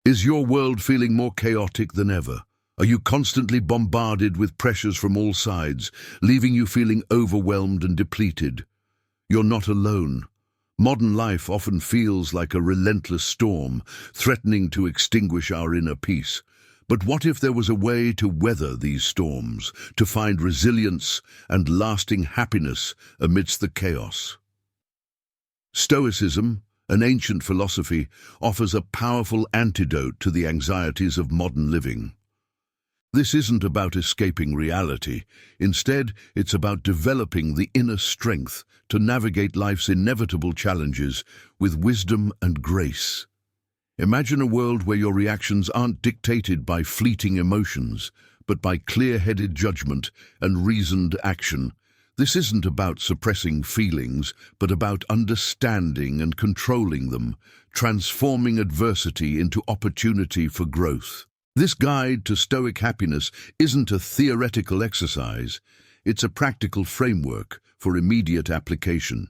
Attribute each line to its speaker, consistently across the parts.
Speaker 1: Is your world feeling more chaotic than ever? Are you constantly bombarded with pressures from all sides, leaving you feeling overwhelmed and depleted? You're not alone. Modern life often feels like a relentless storm, threatening to extinguish our inner peace. But what if there was a way to weather these storms, to find resilience and lasting happiness amidst the chaos? Stoicism, an ancient philosophy, offers a powerful antidote to the anxieties of modern living. This isn't about escaping reality. Instead, it's about developing the inner strength to navigate life's inevitable challenges with wisdom and grace. Imagine a world where your reactions aren't dictated by fleeting emotions, but by clear-headed judgment and reasoned action. This isn't about suppressing feelings, but about understanding and controlling them, transforming adversity into opportunity for growth. This guide to Stoic happiness isn't a theoretical exercise, it's a practical framework for immediate application.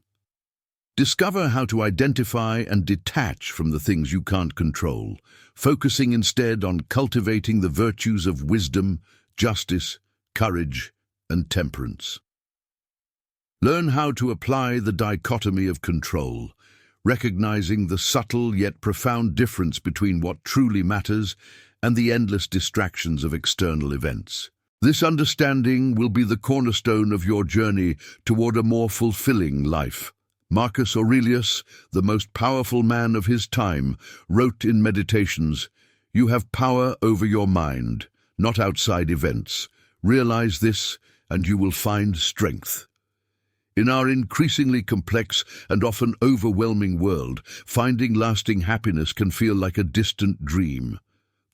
Speaker 1: Discover how to identify and detach from the things you can't control, focusing instead on cultivating the virtues of wisdom, justice, courage, and temperance. Learn how to apply the dichotomy of control, recognizing the subtle yet profound difference between what truly matters and the endless distractions of external events. This understanding will be the cornerstone of your journey toward a more fulfilling life. Marcus Aurelius, the most powerful man of his time, wrote in Meditations, "You have power over your mind, not outside events. Realize this, and you will find strength." In our increasingly complex and often overwhelming world, finding lasting happiness can feel like a distant dream.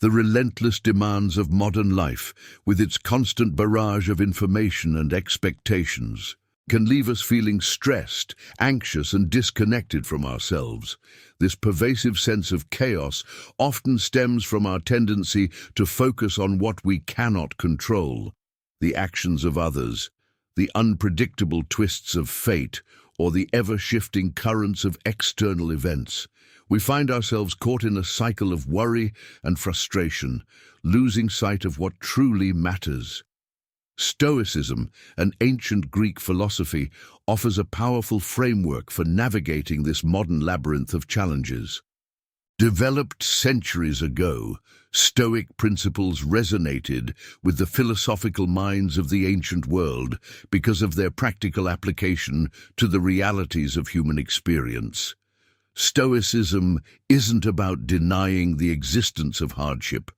Speaker 1: The relentless demands of modern life, with its constant barrage of information and expectations, can leave us feeling stressed, anxious, and disconnected from ourselves. This pervasive sense of chaos often stems from our tendency to focus on what we cannot control, the actions of others, the unpredictable twists of fate, or the ever-shifting currents of external events. We find ourselves caught in a cycle of worry and frustration, losing sight of what truly matters. Stoicism, an ancient Greek philosophy, offers a powerful framework for navigating this modern labyrinth of challenges. Developed centuries ago, Stoic principles resonated with the philosophical minds of the ancient world because of their practical application to the realities of human experience. Stoicism isn't about denying the existence of hardship.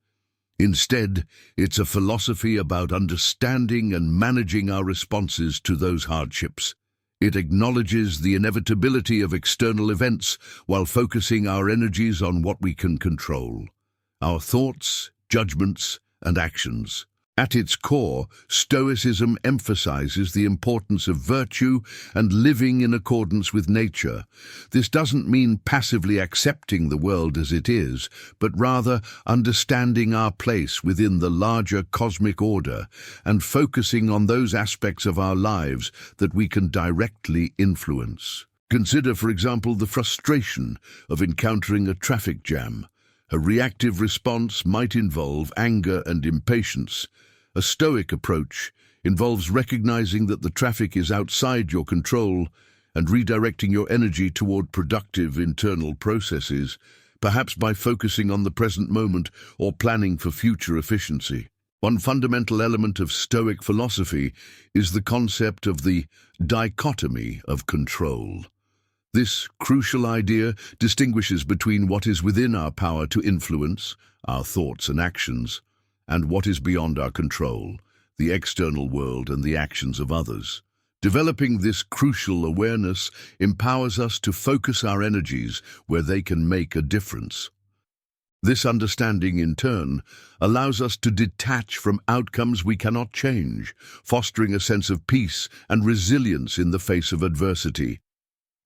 Speaker 1: Instead, it's a philosophy about understanding and managing our responses to those hardships. It acknowledges the inevitability of external events while focusing our energies on what we can control: our thoughts, judgments, and actions. At its core, Stoicism emphasizes the importance of virtue and living in accordance with nature. This doesn't mean passively accepting the world as it is, but rather understanding our place within the larger cosmic order and focusing on those aspects of our lives that we can directly influence. Consider, for example, the frustration of encountering a traffic jam. A reactive response might involve anger and impatience. A Stoic approach involves recognizing that the traffic is outside your control and redirecting your energy toward productive internal processes, perhaps by focusing on the present moment or planning for future efficiency. One fundamental element of Stoic philosophy is the concept of the dichotomy of control. This crucial idea distinguishes between what is within our power to influence, our thoughts and actions, and what is beyond our control, the external world and the actions of others. Developing this crucial awareness empowers us to focus our energies where they can make a difference. This understanding, in turn, allows us to detach from outcomes we cannot change, fostering a sense of peace and resilience in the face of adversity.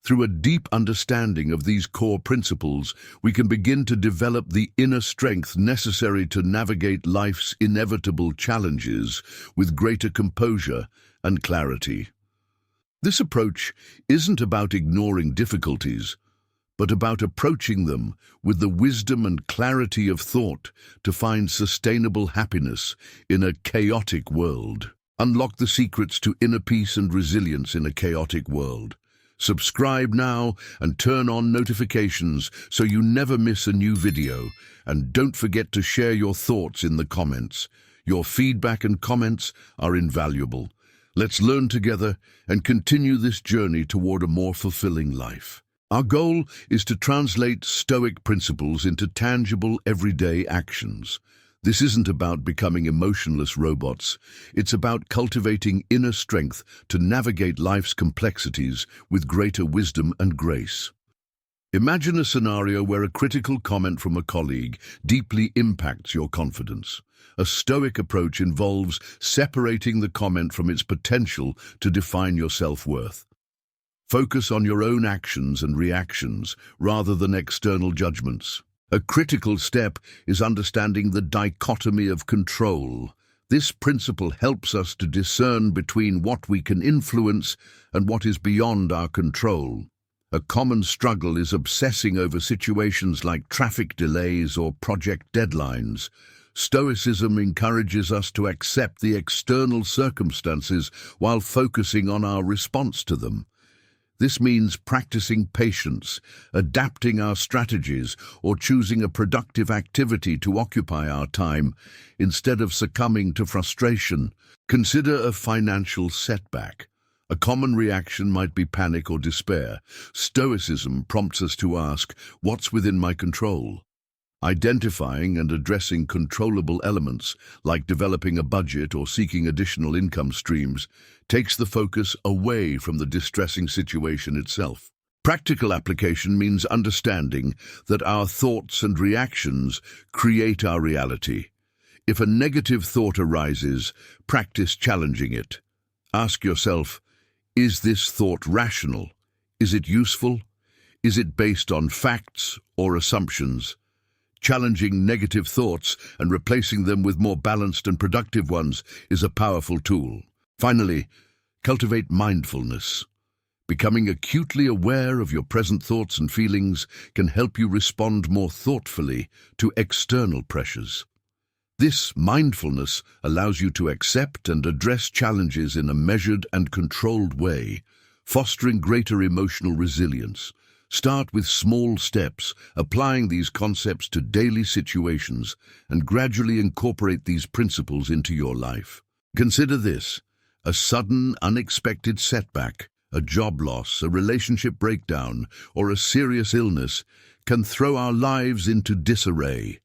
Speaker 1: Through a deep understanding of these core principles, we can begin to develop the inner strength necessary to navigate life's inevitable challenges with greater composure and clarity. This approach isn't about ignoring difficulties, but about approaching them with the wisdom and clarity of thought to find sustainable happiness in a chaotic world. Unlock the secrets to inner peace and resilience in a chaotic world. Subscribe now and turn on notifications so you never miss a new video. And don't forget to share your thoughts in the comments. Your feedback and comments are invaluable. Let's learn together and continue this journey toward a more fulfilling life. Our goal is to translate Stoic principles into tangible, everyday actions. This isn't about becoming emotionless robots. It's about cultivating inner strength to navigate life's complexities with greater wisdom and grace. Imagine a scenario where a critical comment from a colleague deeply impacts your confidence. A Stoic approach involves separating the comment from its potential to define your self-worth. Focus on your own actions and reactions rather than external judgments. A critical step is understanding the dichotomy of control. This principle helps us to discern between what we can influence and what is beyond our control. A common struggle is obsessing over situations like traffic delays or project deadlines. Stoicism encourages us to accept the external circumstances while focusing on our response to them. This means practicing patience, adapting our strategies, or choosing a productive activity to occupy our time instead of succumbing to frustration. Consider a financial setback. A common reaction might be panic or despair. Stoicism prompts us to ask, what's within my control? Identifying and addressing controllable elements, like developing a budget or seeking additional income streams, takes the focus away from the distressing situation itself. Practical application means understanding that our thoughts and reactions create our reality. If a negative thought arises, practice challenging it. Ask yourself, is this thought rational? Is it useful? Is it based on facts or assumptions? Challenging negative thoughts and replacing them with more balanced and productive ones is a powerful tool. Finally, cultivate mindfulness. Becoming acutely aware of your present thoughts and feelings can help you respond more thoughtfully to external pressures. This mindfulness allows you to accept and address challenges in a measured and controlled way, fostering greater emotional resilience. Start with small steps, applying these concepts to daily situations, and gradually incorporate these principles into your life. Consider this: a sudden, unexpected setback, a job loss, a relationship breakdown, or a serious illness can throw our lives into disarray.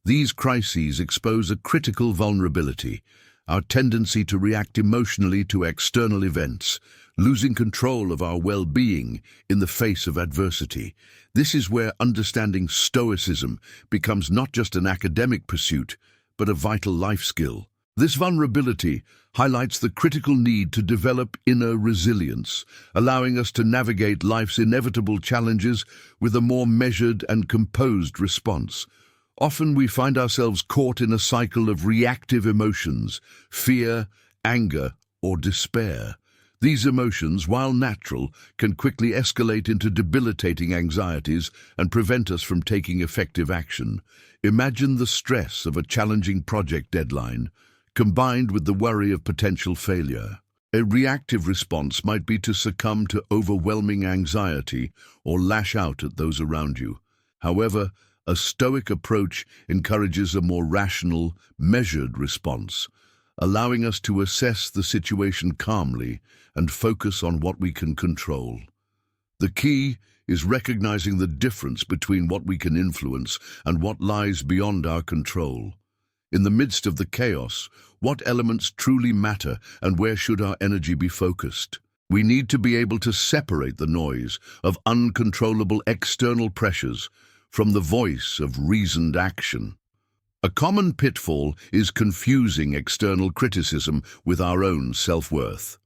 Speaker 1: These crises expose a critical vulnerability, our tendency to react emotionally to external events, losing control of our well-being in the face of adversity. This is where understanding Stoicism becomes not just an academic pursuit, but a vital life skill. This vulnerability highlights the critical need to develop inner resilience, allowing us to navigate life's inevitable challenges with a more measured and composed response. Often we find ourselves caught in a cycle of reactive emotions, fear, anger, or despair. These emotions, while natural, can quickly escalate into debilitating anxieties and prevent us from taking effective action. Imagine the stress of a challenging project deadline, combined with the worry of potential failure. A reactive response might be to succumb to overwhelming anxiety or lash out at those around you. However, a Stoic approach encourages a more rational, measured response, allowing us to assess the situation calmly and focus on what we can control. The key is recognizing the difference between what we can influence and what lies beyond our control. In the midst of the chaos, what elements truly matter and where should our energy be focused? We need to be able to separate the noise of uncontrollable external pressures from the voice of reasoned action. A common pitfall is confusing external criticism with our own self-worth.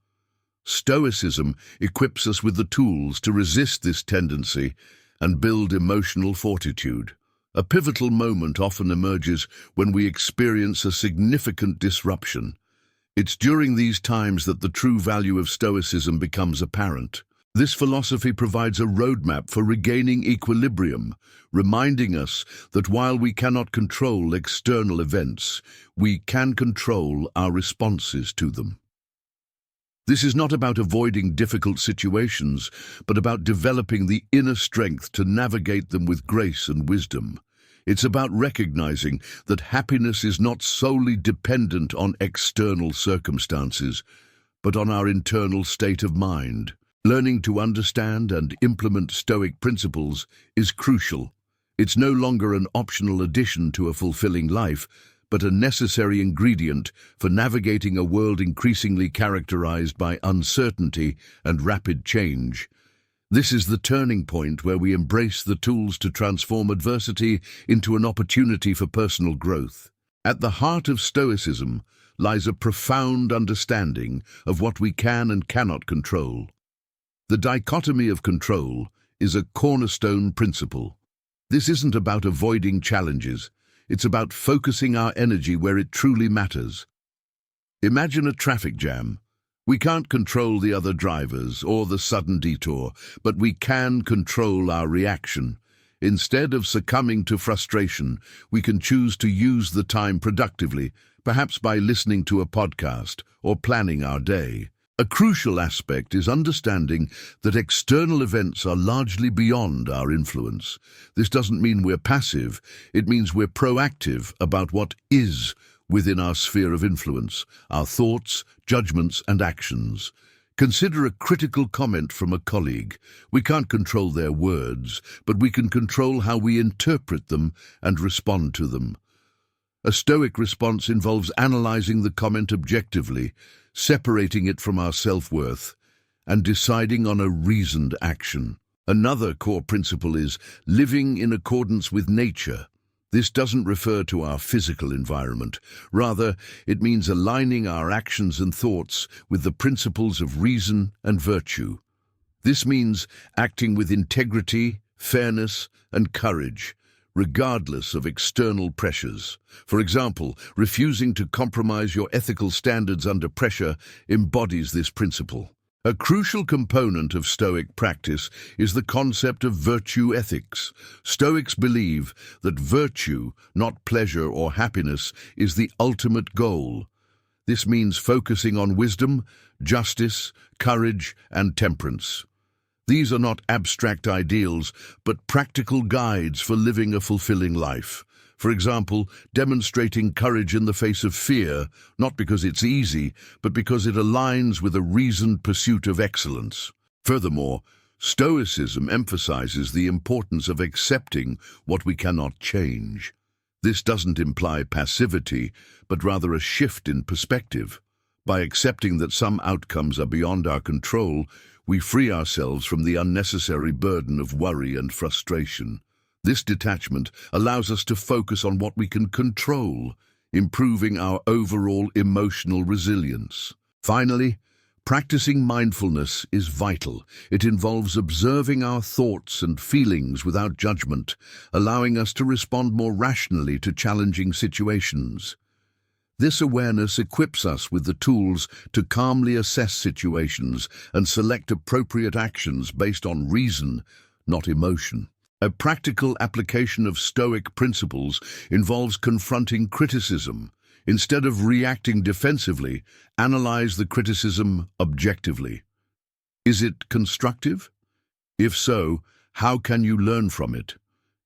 Speaker 1: Stoicism equips us with the tools to resist this tendency and build emotional fortitude. A pivotal moment often emerges when we experience a significant disruption. It's during these times that the true value of Stoicism becomes apparent. This philosophy provides a roadmap for regaining equilibrium, reminding us that while we cannot control external events, we can control our responses to them. This is not about avoiding difficult situations, but about developing the inner strength to navigate them with grace and wisdom. It's about recognizing that happiness is not solely dependent on external circumstances, but on our internal state of mind. Learning to understand and implement Stoic principles is crucial. It's no longer an optional addition to a fulfilling life, but a necessary ingredient for navigating a world increasingly characterized by uncertainty and rapid change. This is the turning point where we embrace the tools to transform adversity into an opportunity for personal growth. At the heart of Stoicism lies a profound understanding of what we can and cannot control. The dichotomy of control is a cornerstone principle. This isn't about avoiding challenges. It's about focusing our energy where it truly matters. Imagine a traffic jam. We can't control the other drivers or the sudden detour, but we can control our reaction. Instead of succumbing to frustration, we can choose to use the time productively, perhaps by listening to a podcast or planning our day. A crucial aspect is understanding that external events are largely beyond our influence. This doesn't mean we're passive, it means we're proactive about what is within our sphere of influence, our thoughts, judgments, and actions. Consider a critical comment from a colleague. We can't control their words, but we can control how we interpret them and respond to them. A Stoic response involves analyzing the comment objectively, separating it from our self-worth, and deciding on a reasoned action. Another core principle is living in accordance with nature. This doesn't refer to our physical environment. Rather, it means aligning our actions and thoughts with the principles of reason and virtue. This means acting with integrity, fairness, and courage, regardless of external pressures. For example, refusing to compromise your ethical standards under pressure embodies this principle. A crucial component of Stoic practice is the concept of virtue ethics. Stoics believe that virtue, not pleasure or happiness, is the ultimate goal. This means focusing on wisdom, justice, courage, and temperance. These are not abstract ideals, but practical guides for living a fulfilling life. For example, demonstrating courage in the face of fear, not because it's easy, but because it aligns with a reasoned pursuit of excellence. Furthermore, Stoicism emphasizes the importance of accepting what we cannot change. This doesn't imply passivity, but rather a shift in perspective. By accepting that some outcomes are beyond our control, we free ourselves from the unnecessary burden of worry and frustration. This detachment allows us to focus on what we can control, improving our overall emotional resilience. Finally, practicing mindfulness is vital. It involves observing our thoughts and feelings without judgment, allowing us to respond more rationally to challenging situations. This awareness equips us with the tools to calmly assess situations and select appropriate actions based on reason, not emotion. A practical application of Stoic principles involves confronting criticism. Instead of reacting defensively, analyze the criticism objectively. Is it constructive? If so, how can you learn from it?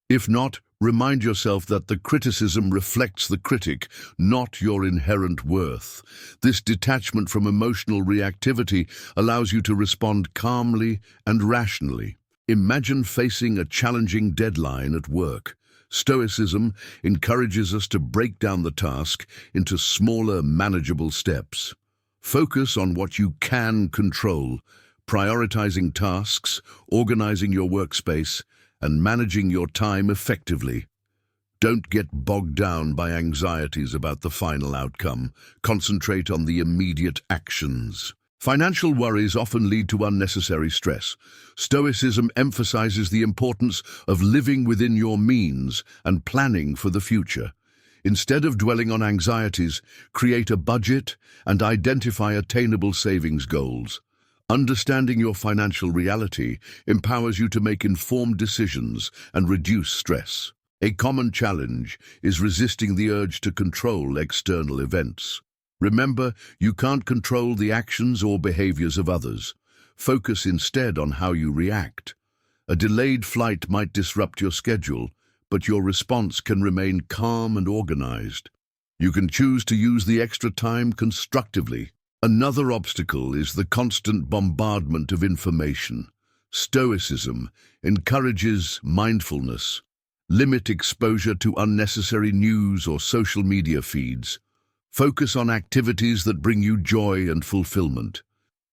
Speaker 1: If not, remind yourself that the criticism reflects the critic, not your inherent worth. This detachment from emotional reactivity allows you to respond calmly and rationally. Imagine facing a challenging deadline at work. Stoicism encourages us to break down the task into smaller, manageable steps. Focus on what you can control, prioritizing tasks, organizing your workspace, and managing your time effectively. Don't get bogged down by anxieties about the final outcome. Concentrate on the immediate actions. Financial worries often lead to unnecessary stress. Stoicism emphasizes the importance of living within your means and planning for the future. Instead of dwelling on anxieties, create a budget and identify attainable savings goals. Understanding your financial reality empowers you to make informed decisions and reduce stress. A common challenge is resisting the urge to control external events. Remember, you can't control the actions or behaviors of others. Focus instead on how you react. A delayed flight might disrupt your schedule, but your response can remain calm and organized. You can choose to use the extra time constructively. Another obstacle is the constant bombardment of information. Stoicism encourages mindfulness. Limit exposure to unnecessary news or social media feeds. Focus on activities that bring you joy and fulfillment.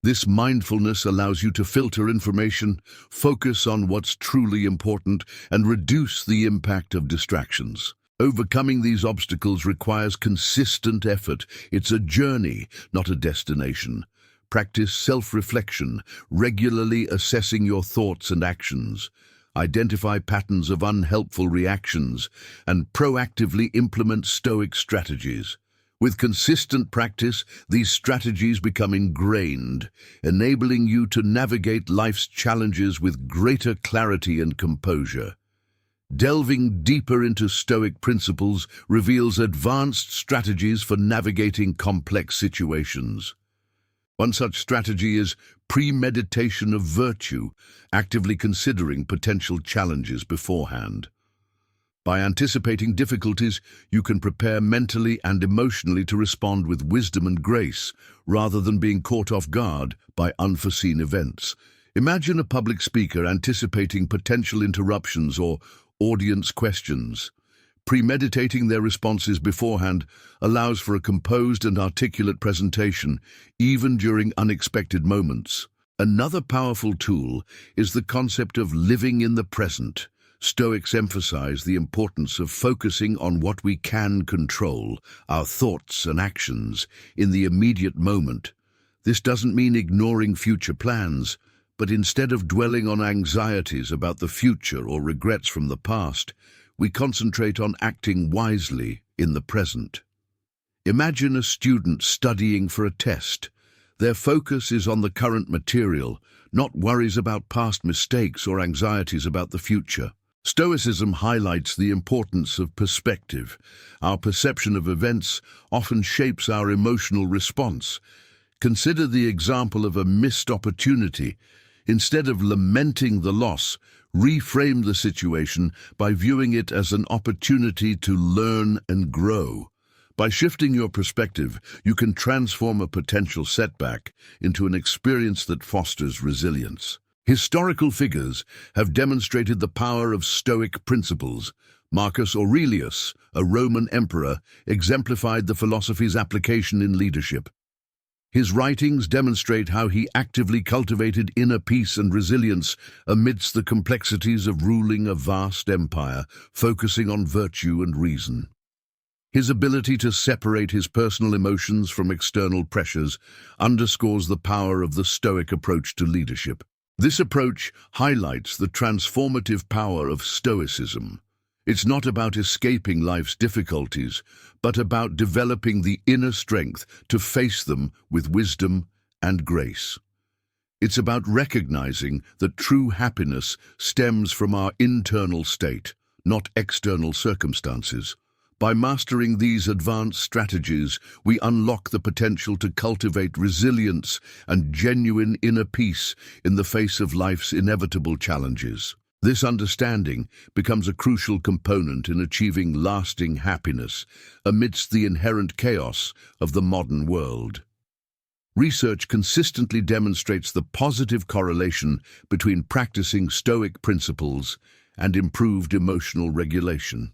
Speaker 1: This mindfulness allows you to filter information, focus on what's truly important, and reduce the impact of distractions. Overcoming these obstacles requires consistent effort. It's a journey, not a destination. Practice self-reflection, regularly assessing your thoughts and actions. Identify patterns of unhelpful reactions, and proactively implement Stoic strategies. With consistent practice, these strategies become ingrained, enabling you to navigate life's challenges with greater clarity and composure. Delving deeper into Stoic principles reveals advanced strategies for navigating complex situations. One such strategy is premeditation of virtue, actively considering potential challenges beforehand. By anticipating difficulties, you can prepare mentally and emotionally to respond with wisdom and grace, rather than being caught off guard by unforeseen events. Imagine a public speaker anticipating potential interruptions or audience questions. Premeditating their responses beforehand allows for a composed and articulate presentation, even during unexpected moments. Another powerful tool is the concept of living in the present. Stoics emphasize the importance of focusing on what we can control, our thoughts and actions, in the immediate moment. This doesn't mean ignoring future plans, but instead of dwelling on anxieties about the future or regrets from the past, we concentrate on acting wisely in the present. Imagine a student studying for a test. Their focus is on the current material, not worries about past mistakes or anxieties about the future. Stoicism highlights the importance of perspective. Our perception of events often shapes our emotional response. Consider the example of a missed opportunity. Instead of lamenting the loss, reframe the situation by viewing it as an opportunity to learn and grow. By shifting your perspective, you can transform a potential setback into an experience that fosters resilience. Historical figures have demonstrated the power of Stoic principles. Marcus Aurelius, a Roman emperor, exemplified the philosophy's application in leadership. His writings demonstrate how he actively cultivated inner peace and resilience amidst the complexities of ruling a vast empire, focusing on virtue and reason. His ability to separate his personal emotions from external pressures underscores the power of the Stoic approach to leadership. This approach highlights the transformative power of Stoicism. It's not about escaping life's difficulties, but about developing the inner strength to face them with wisdom and grace. It's about recognizing that true happiness stems from our internal state, not external circumstances. By mastering these advanced strategies, we unlock the potential to cultivate resilience and genuine inner peace in the face of life's inevitable challenges. This understanding becomes a crucial component in achieving lasting happiness amidst the inherent chaos of the modern world. Research consistently demonstrates the positive correlation between practicing Stoic principles and improved emotional regulation.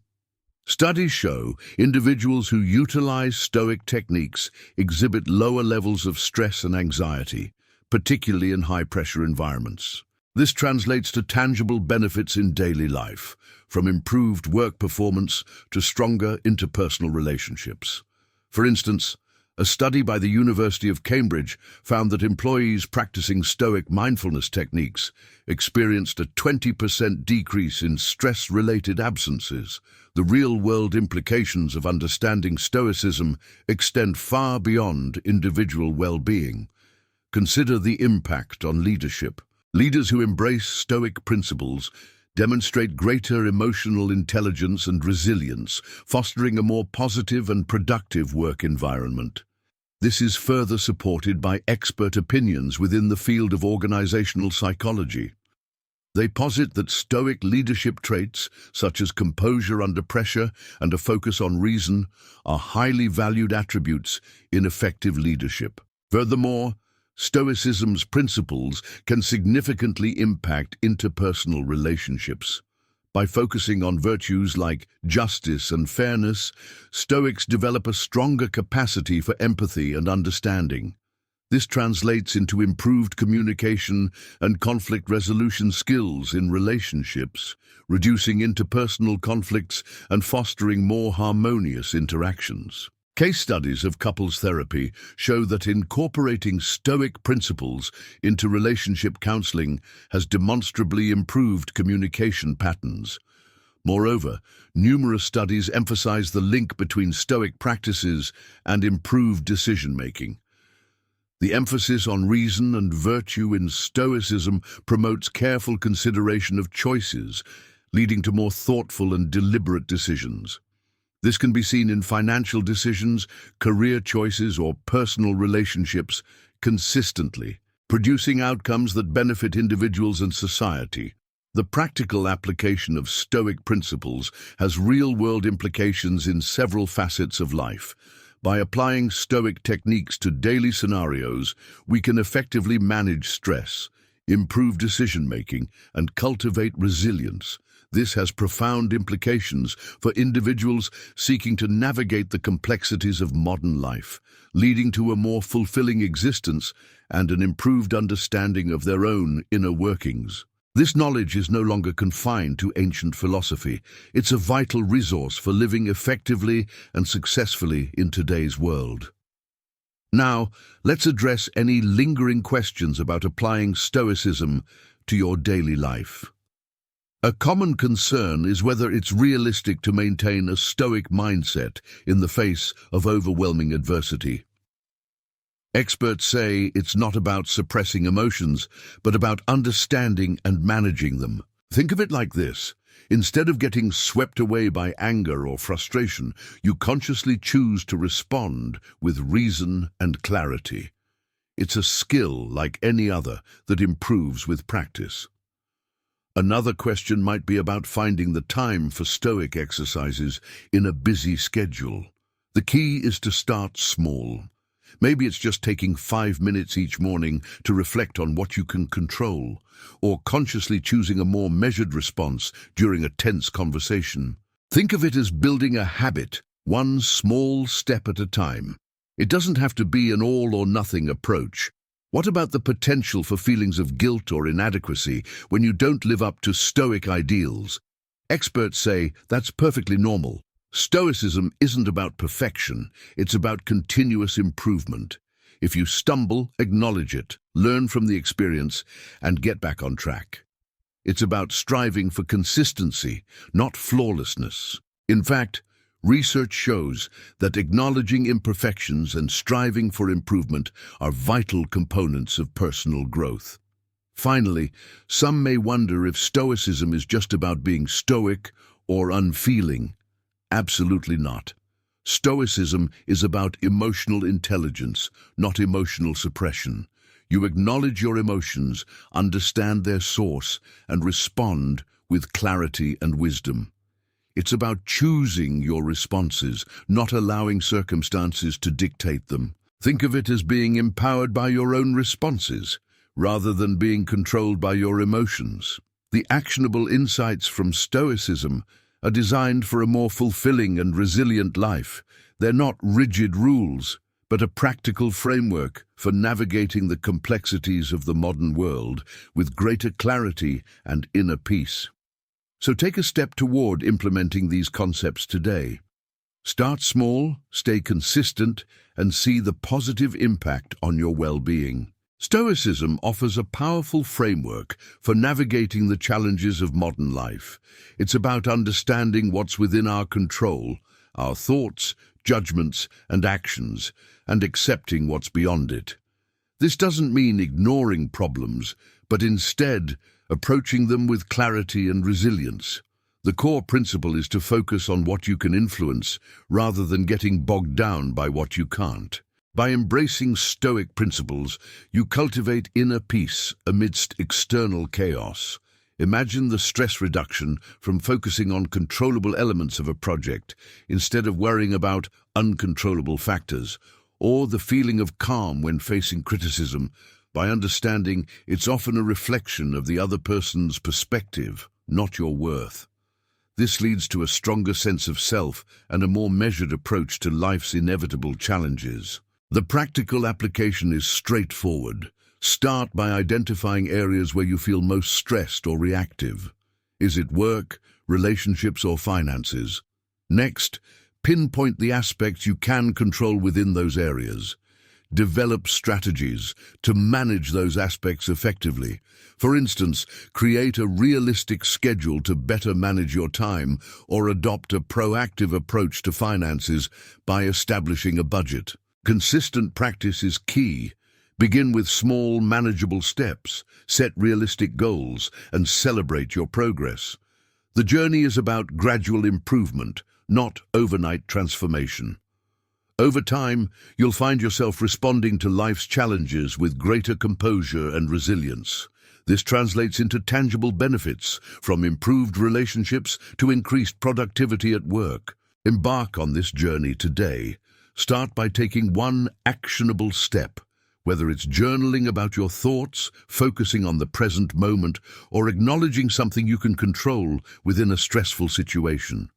Speaker 1: Studies show individuals who utilize Stoic techniques exhibit lower levels of stress and anxiety, particularly in high-pressure environments. This translates to tangible benefits in daily life, from improved work performance to stronger interpersonal relationships. For instance, a study by the University of Cambridge found that employees practicing Stoic mindfulness techniques experienced a 20% decrease in stress-related absences. The real-world implications of understanding Stoicism extend far beyond individual well-being. Consider the impact on leadership. Leaders who embrace Stoic principles demonstrate greater emotional intelligence and resilience, fostering a more positive and productive work environment. This is further supported by expert opinions within the field of organizational psychology. They posit that Stoic leadership traits, such as composure under pressure and a focus on reason, are highly valued attributes in effective leadership. Furthermore, Stoicism's principles can significantly impact interpersonal relationships. By focusing on virtues like justice and fairness, Stoics develop a stronger capacity for empathy and understanding. This translates into improved communication and conflict resolution skills in relationships, reducing interpersonal conflicts and fostering more harmonious interactions. Case studies of couples therapy show that incorporating Stoic principles into relationship counseling has demonstrably improved communication patterns. Moreover, numerous studies emphasize the link between Stoic practices and improved decision-making. The emphasis on reason and virtue in Stoicism promotes careful consideration of choices, leading to more thoughtful and deliberate decisions. This can be seen in financial decisions, career choices, or personal relationships consistently, producing outcomes that benefit individuals and society. The practical application of Stoic principles has real-world implications in several facets of life. By applying Stoic techniques to daily scenarios, we can effectively manage stress, improve decision-making, and cultivate resilience. This has profound implications for individuals seeking to navigate the complexities of modern life, leading to a more fulfilling existence and an improved understanding of their own inner workings. This knowledge is no longer confined to ancient philosophy. It's a vital resource for living effectively and successfully in today's world. Now, let's address any lingering questions about applying Stoicism to your daily life. A common concern is whether it's realistic to maintain a Stoic mindset in the face of overwhelming adversity. Experts say it's not about suppressing emotions, but about understanding and managing them. Think of it like this. Instead of getting swept away by anger or frustration, you consciously choose to respond with reason and clarity. It's a skill like any other that improves with practice. Another question might be about finding the time for Stoic exercises in a busy schedule. The key is to start small. Maybe it's just taking 5 minutes each morning to reflect on what you can control, or consciously choosing a more measured response during a tense conversation. Think of it as building a habit, one small step at a time. It doesn't have to be an all-or-nothing approach. What about the potential for feelings of guilt or inadequacy when you don't live up to Stoic ideals? Experts say that's perfectly normal. Stoicism isn't about perfection, it's about continuous improvement. If you stumble, acknowledge it, learn from the experience, and get back on track. It's about striving for consistency, not flawlessness. In fact, research shows that acknowledging imperfections and striving for improvement are vital components of personal growth. Finally, some may wonder if Stoicism is just about being stoic or unfeeling. Absolutely not. Stoicism is about emotional intelligence, not emotional suppression. You acknowledge your emotions, understand their source, and respond with clarity and wisdom. It's about choosing your responses, not allowing circumstances to dictate them. Think of it as being empowered by your own responses, rather than being controlled by your emotions. The actionable insights from Stoicism are designed for a more fulfilling and resilient life. They're not rigid rules, but a practical framework for navigating the complexities of the modern world with greater clarity and inner peace. So take a step toward implementing these concepts today. Start small, stay consistent, and see the positive impact on your well-being. Stoicism offers a powerful framework for navigating the challenges of modern life. It's about understanding what's within our control, our thoughts, judgments, and actions, and accepting what's beyond it. This doesn't mean ignoring problems, but instead approaching them with clarity and resilience. The core principle is to focus on what you can influence rather than getting bogged down by what you can't. By embracing Stoic principles, you cultivate inner peace amidst external chaos. Imagine the stress reduction from focusing on controllable elements of a project instead of worrying about uncontrollable factors, or the feeling of calm when facing criticism by understanding it's often a reflection of the other person's perspective, not your worth. This leads to a stronger sense of self and a more measured approach to life's inevitable challenges. The practical application is straightforward. Start by identifying areas where you feel most stressed or reactive. Is it work, relationships, or finances? Next, pinpoint the aspects you can control within those areas. Develop strategies to manage those aspects effectively. For instance, create a realistic schedule to better manage your time or adopt a proactive approach to finances by establishing a budget. Consistent practice is key. Begin with small, manageable steps, set realistic goals, and celebrate your progress. The journey is about gradual improvement, not overnight transformation. Over time, you'll find yourself responding to life's challenges with greater composure and resilience. This translates into tangible benefits, from improved relationships to increased productivity at work. Embark on this journey today. Start by taking one actionable step, whether it's journaling about your thoughts, focusing on the present moment, or acknowledging something you can control within a stressful situation.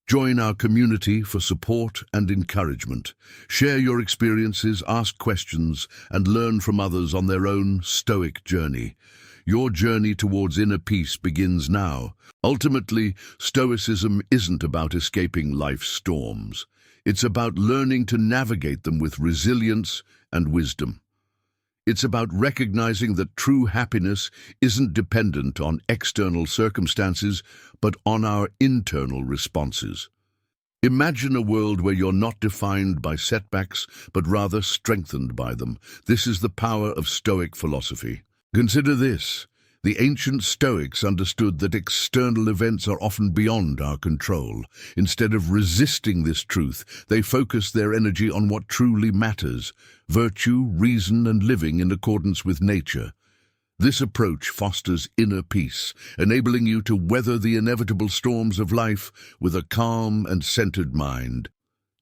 Speaker 1: Join our community for support and encouragement. Share your experiences, ask questions, and learn from others on their own Stoic journey. Your journey towards inner peace begins now. Ultimately, Stoicism isn't about escaping life's storms. It's about learning to navigate them with resilience and wisdom. It's about recognizing that true happiness isn't dependent on external circumstances, but on our internal responses. Imagine a world where you're not defined by setbacks, but rather strengthened by them. This is the power of Stoic philosophy. Consider this. The ancient Stoics understood that external events are often beyond our control. Instead of resisting this truth, they focused their energy on what truly matters: virtue, reason, and living in accordance with nature. This approach fosters inner peace, enabling you to weather the inevitable storms of life with a calm and centered mind.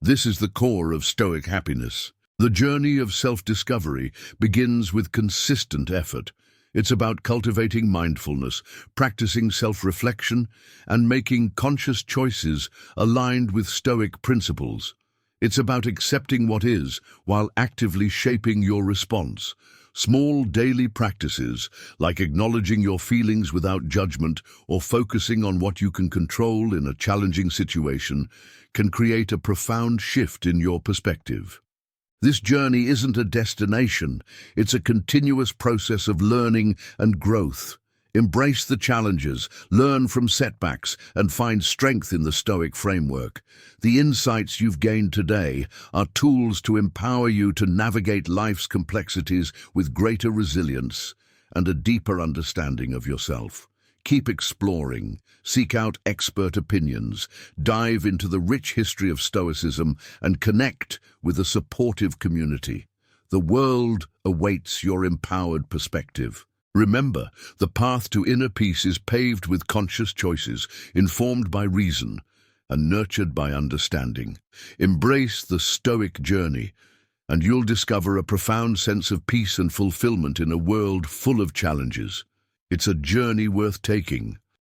Speaker 1: This is the core of Stoic happiness. The journey of self-discovery begins with consistent effort. It's about cultivating mindfulness, practicing self-reflection, and making conscious choices aligned with Stoic principles. It's about accepting what is while actively shaping your response. Small daily practices, like acknowledging your feelings without judgment or focusing on what you can control in a challenging situation, can create a profound shift in your perspective. This journey isn't a destination, it's a continuous process of learning and growth. Embrace the challenges, learn from setbacks, and find strength in the Stoic framework. The insights you've gained today are tools to empower you to navigate life's complexities with greater resilience and a deeper understanding of yourself. Keep exploring, seek out expert opinions, dive into the rich history of Stoicism, and connect with a supportive community. The world awaits your empowered perspective. Remember, the path to inner peace is paved with conscious choices, informed by reason, and nurtured by understanding. Embrace the Stoic journey, and you'll discover a profound sense of peace and fulfillment in a world full of challenges. It's a journey worth taking,